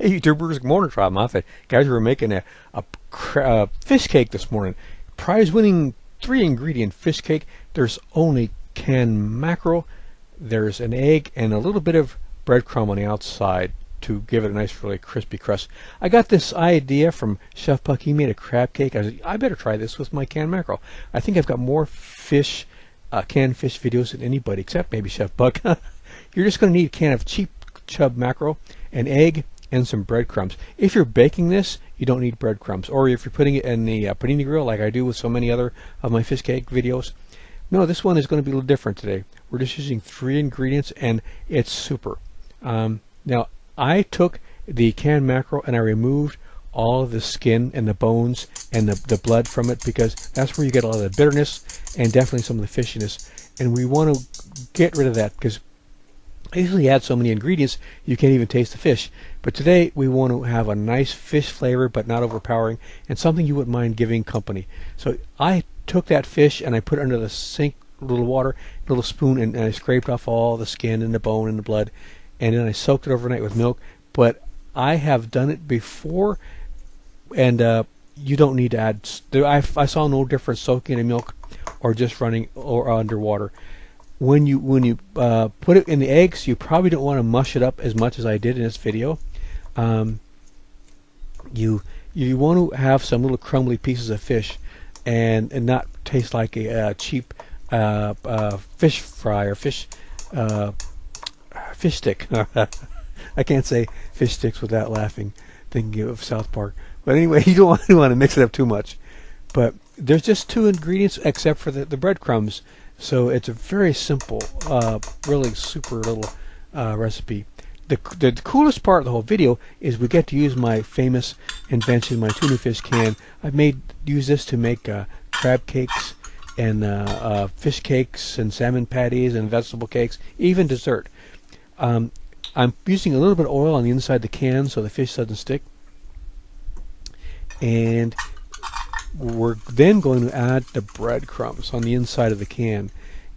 Hey YouTubers, good morning, Robb. Guys, we were making a fish cake this morning. Prize-winning 3-ingredient fish cake. There's only canned mackerel, there's an egg, and a little bit of breadcrumb on the outside to give it a nice, really crispy crust. I got this idea from Chef Buck. He made a crab cake. I said, I better try this with my canned mackerel. I think I've got more fish, canned fish videos than anybody, except maybe Chef Buck. You're just going to need a can of cheap chub mackerel, an egg, and some breadcrumbs. If you're baking this, you don't need breadcrumbs. Or if you're putting it in the panini grill, like I do with so many other of my fish cake videos. No, this one is going to be a little different today. We're just using 3 ingredients, and it's super. Now, I took the canned mackerel and I removed all of the skin and the bones and the blood from it, because that's where you get a lot of the bitterness and definitely some of the fishiness. And we want to get rid of that, because I usually add so many ingredients you can't even taste the fish. But today we want to have a nice fish flavor, but not overpowering, and something you wouldn't mind giving company. So I took that fish and I put it under the sink, a little water, a little spoon, and I scraped off all the skin and the bone and the blood, and then I soaked it overnight with milk. But I have done it before, and you don't need to add. I saw no difference soaking in milk or just running or underwater. When you put it in the eggs, you probably don't want to mush it up as much as I did in this video. You want to have some little crumbly pieces of fish, and not taste like a cheap fish fry or fish stick. I can't say fish sticks without laughing, thinking of South Park. But anyway, you don't want to mix it up too much. But there's just 2 ingredients except for the breadcrumbs. So it's a very simple, really super little recipe. The coolest part of the whole video is we get to use my famous invention, my tuna fish can. I've used this to make crab cakes and fish cakes and salmon patties and vegetable cakes, even dessert. I'm using a little bit of oil on the inside of the can so the fish doesn't stick. And we're then going to add the breadcrumbs on the inside of the can,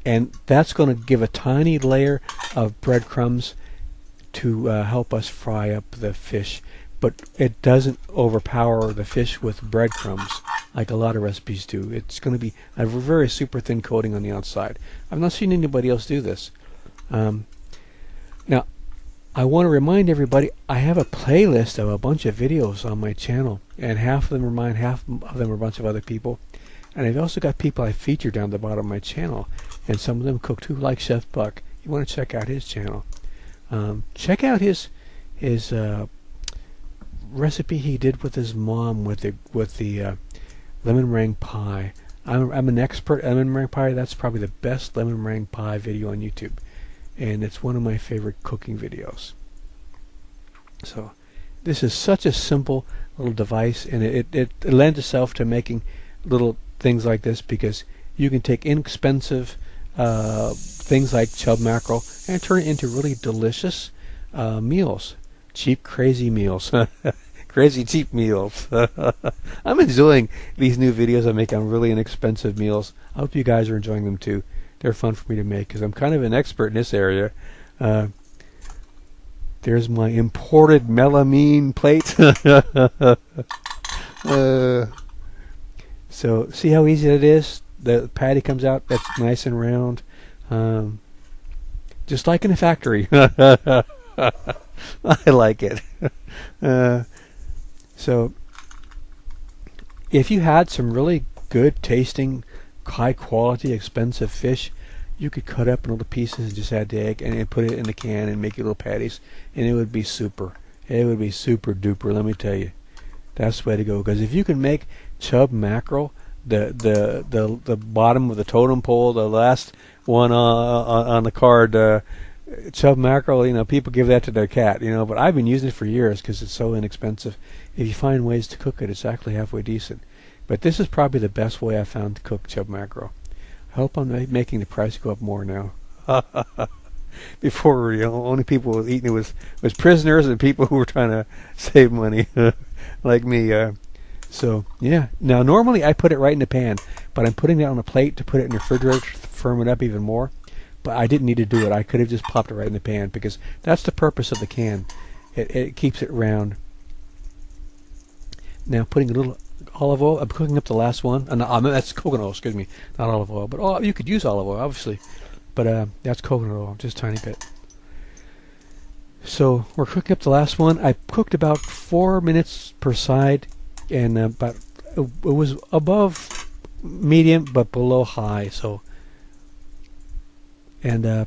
and that's going to give a tiny layer of breadcrumbs to help us fry up the fish, but it doesn't overpower the fish with breadcrumbs like a lot of recipes do. It's going to be a very super thin coating on the outside. I've not seen anybody else do this. Now, I want to remind everybody, I have a playlist of a bunch of videos on my channel, and half of them are mine, half of them are a bunch of other people. And I've also got people I feature down the bottom of my channel, and some of them cook too, like Chef Buck. You want to check out his channel. Check out his recipe he did with his mom with the lemon meringue pie. I'm an expert at lemon meringue pie. That's probably the best lemon meringue pie video on YouTube, and it's one of my favorite cooking videos. So this is such a simple little device, and it lends itself to making little things like this, because you can take inexpensive things like chub mackerel and turn it into really delicious meals. Cheap, crazy meals. Crazy cheap meals. I'm enjoying these new videos I make on really inexpensive meals. I hope you guys are enjoying them too. They're fun for me to make, because I'm kind of an expert in this area. There's my imported melamine plate. So see how easy it is? The patty comes out, that's nice and round. Just like in a factory. I like it. So if you had some really good tasting, high quality, expensive fish, you could cut up in little pieces and just add the egg and put it in the can and make your little patties, and it would be super. It would be super duper, let me tell you. That's the way to go. Because if you can make chub mackerel, the bottom of the totem pole, the last one on the card, chub mackerel, people give that to their cat, but I've been using it for years because it's so inexpensive. If you find ways to cook it, it's actually halfway decent. But this is probably the best way I've found to cook chub mackerel. I hope I'm making the price go up more now. Before, only people who were eating it was prisoners and people who were trying to save money, like me. So yeah. Now normally I put it right in the pan, but I'm putting that on a plate to put it in the refrigerator to firm it up even more. But I didn't need to do it. I could have just popped it right in the pan, because that's the purpose of the can. It keeps it round. Now putting a little olive oil. I'm cooking up the last one. No, that's coconut oil. Excuse me, not olive oil. But you could use olive oil, obviously. But that's coconut oil, just a tiny bit. So we're cooking up the last one. I cooked about 4 minutes per side, and about it was above medium but below high. So, and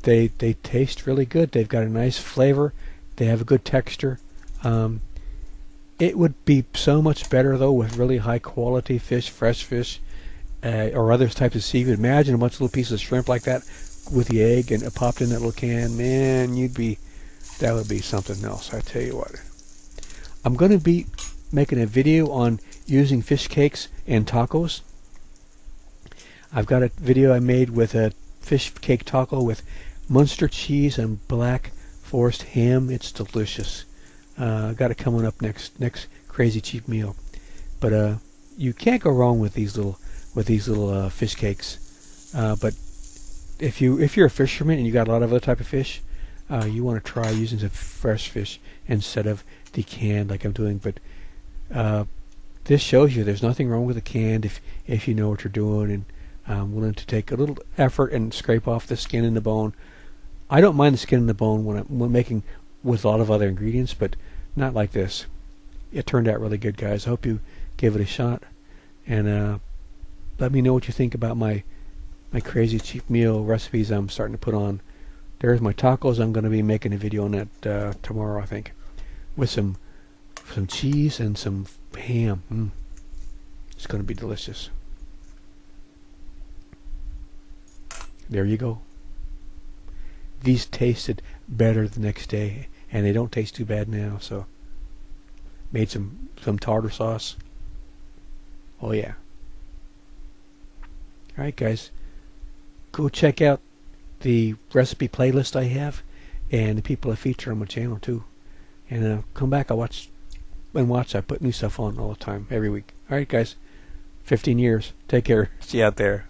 they taste really good. They've got a nice flavor. They have a good texture. It would be so much better though with really high quality fish, fresh fish, or other types of seafood. Imagine a bunch of little pieces of shrimp like that with the egg and it popped in that little can. Man, that would be something else. I tell you what. I'm going to be making a video on using fish cakes and tacos. I've got a video I made with a fish cake taco with Munster cheese and Black Forest ham. It's delicious. Got it coming up next crazy cheap meal. But you can't go wrong with these little fish cakes. But if you're a fisherman and you got a lot of other type of fish, you want to try using some fresh fish instead of the canned like I'm doing. But this shows you there's nothing wrong with the canned if you know what you're doing and willing to take a little effort and scrape off the skin and the bone. I don't mind the skin and the bone when making with a lot of other ingredients, but not like this. It turned out really good, guys. I hope you give it a shot, and let me know what you think about my crazy cheap meal recipes I'm starting to put on. There's my tacos. I'm going to be making a video on that tomorrow, I think, with some cheese and some ham. It's going to be delicious. There you go. These tasted better the next day, and they don't taste too bad now. So, made some tartar sauce. Oh yeah. All right, guys. Go check out the recipe playlist I have, and the people I feature on my channel too. And come back. I watch. I put new stuff on all the time, every week. All right, guys. 15 years. Take care. See you out there.